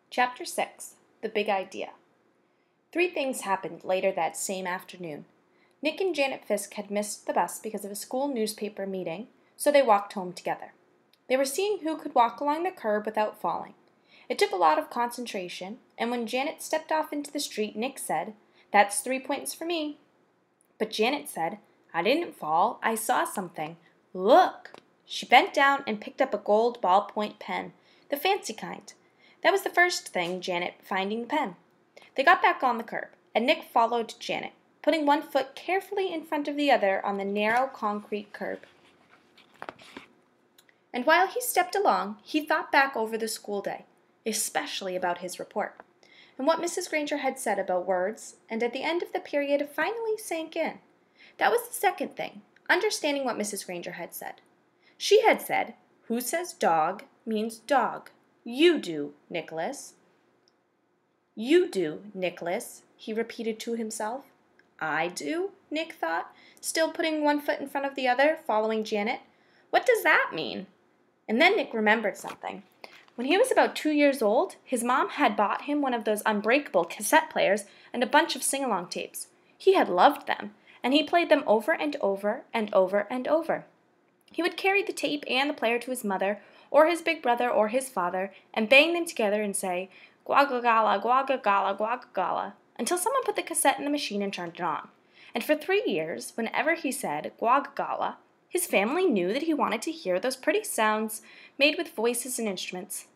Chapter 6 The Big Idea. 3 things happened later that same afternoon. Nick and Janet Fisk had missed the bus because of a school newspaper meeting, so they walked home together. They were seeing who could walk along the curb without falling. It took a lot of concentration, and when Janet stepped off into the street, Nick said, "That's 3 points for me." But Janet said, "I didn't fall. I saw something. Look!" She bent down and picked up a gold ballpoint pen, the fancy kind. That was the first thing, Janet finding the pen. They got back on the curb, and Nick followed Janet, putting one foot carefully in front of the other on the narrow concrete curb. And while he stepped along, he thought back over the school day, especially about his report, and what Mrs. Granger had said about words, and at the end of the period finally sank in. That was the second thing, understanding what Mrs. Granger had said. She had said, "Who says dog means dog. You do, Nicholas." "You do, Nicholas," he repeated to himself. "I do?" Nick thought, still putting one foot in front of the other, following Janet. "What does that mean?" And then Nick remembered something. When he was about 2 years old, his mom had bought him one of those unbreakable cassette players and a bunch of sing-along tapes. He had loved them, and he played them over and over and over and over. He would carry the tape and the player to his mother, or his big brother, or his father, and bang them together and say, "Guagagala, guagagala, guagagala," until someone put the cassette in the machine and turned it on. And for 3 years, whenever he said guagagala, his family knew that he wanted to hear those pretty sounds made with voices and instruments.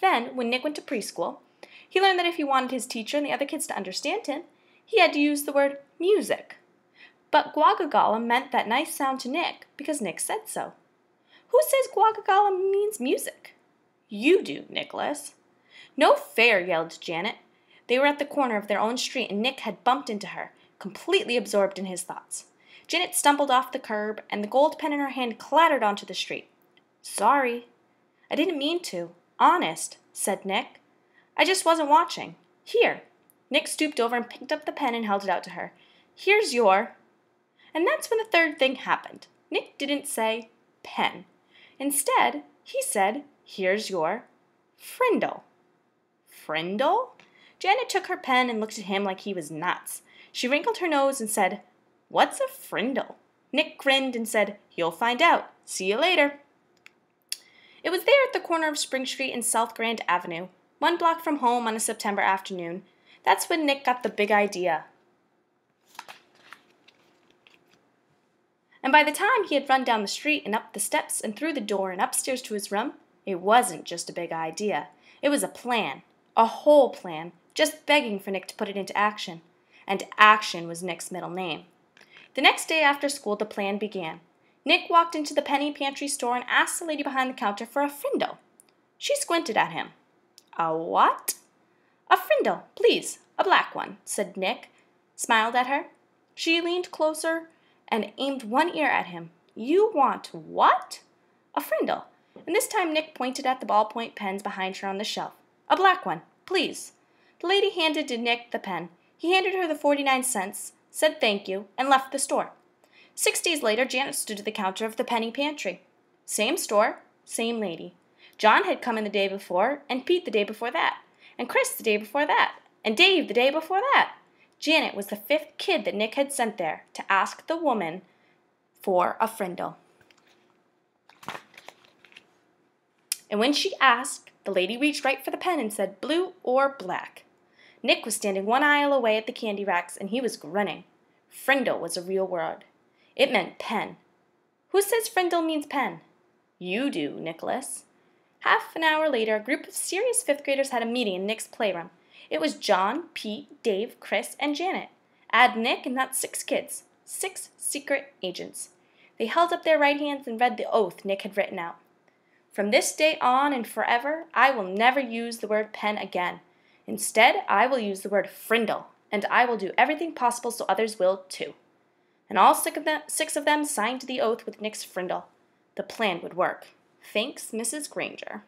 Then, when Nick went to preschool, he learned that if he wanted his teacher and the other kids to understand him, he had to use the word music. But guagagala meant that nice sound to Nick because Nick said so. "Who says guagagala means music?" "You do, Nicholas." "No fair," yelled Janet. They were at the corner of their own street, and Nick had bumped into her, completely absorbed in his thoughts. Janet stumbled off the curb, and the gold pen in her hand clattered onto the street. "Sorry." "I didn't mean to. Honest," said Nick. "I just wasn't watching. Here." Nick stooped over and picked up the pen and held it out to her. "Here's your—" And that's when the third thing happened. Nick didn't say pen. Instead, he said, "Here's your Frindle." "Frindle?" Janet took her pen and looked at him like he was nuts. She wrinkled her nose and said, "What's a Frindle?" Nick grinned and said, "You'll find out. See you later." It was there at the corner of Spring Street and South Grand Avenue, 1 block from home on a September afternoon. That's when Nick got the big idea. And by the time he had run down the street and up the steps and through the door and upstairs to his room, it wasn't just a big idea. It was a plan, a whole plan, just begging for Nick to put it into action. And action was Nick's middle name. The next day after school, the plan began. Nick walked into the penny pantry store and asked the lady behind the counter for a Frindle. She squinted at him. "A what?" "A Frindle, please, a black one," said Nick, smiled at her. She leaned closer and aimed one ear at him. "You want what?" "A Frindle." And this time Nick pointed at the ballpoint pens behind her on the shelf. "A black one, please." The lady handed to Nick the pen. He handed her the 49 cents, said thank you, and left the store. 6 days later, Janet stood at the counter of the penny pantry. Same store, same lady. John had come in the day before, and Pete the day before that, and Chris the day before that, and Dave the day before that. Janet was the 5th kid that Nick had sent there to ask the woman for a Frindle. And when she asked, the lady reached right for the pen and said blue or black. Nick was standing 1 aisle away at the candy racks, and he was grinning. Frindle was a real word. It meant pen. "Who says Frindle means pen?" "You do, Nicholas." Half an hour later, a group of serious 5th graders had a meeting in Nick's playroom. It was John, Pete, Dave, Chris, and Janet. Add Nick, and that's 6 kids. 6 secret agents. They held up their right hands and read the oath Nick had written out. "From this day on and forever, I will never use the word pen again. Instead, I will use the word Frindle, and I will do everything possible so others will too." And all 6 of them signed the oath with Nick's Frindle. The plan would work. Thanks, Mrs. Granger.